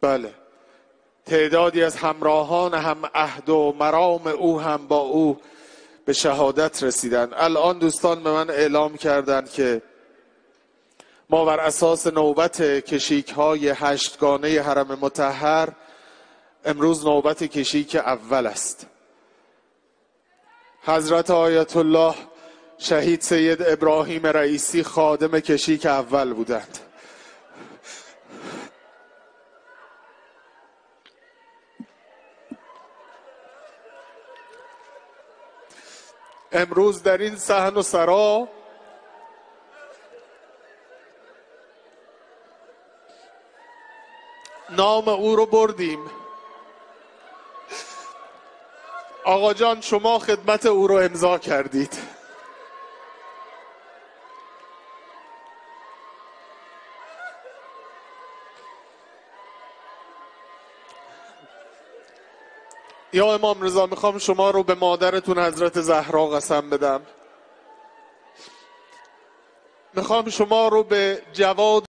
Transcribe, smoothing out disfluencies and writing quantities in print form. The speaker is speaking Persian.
بله، تعدادی از همراهان هم عهد و مرام او هم با او به شهادت رسیدن. الان دوستان به من اعلام کردند که ما بر اساس نوبت کشیک‌های 8گانه حرم مطهر امروز نوبت کشیک اول است. حضرت آیت الله شهید سید ابراهیم رئیسی خادم کشیک اول بودند. امروز در این صحن و سرا نام او رو بردیم. آقا جان شما خدمت او رو امضا کردید. یا امام رضا میخوام شما رو به مادرتون حضرت زهرا قسم بدم. میخوام شما رو به جواد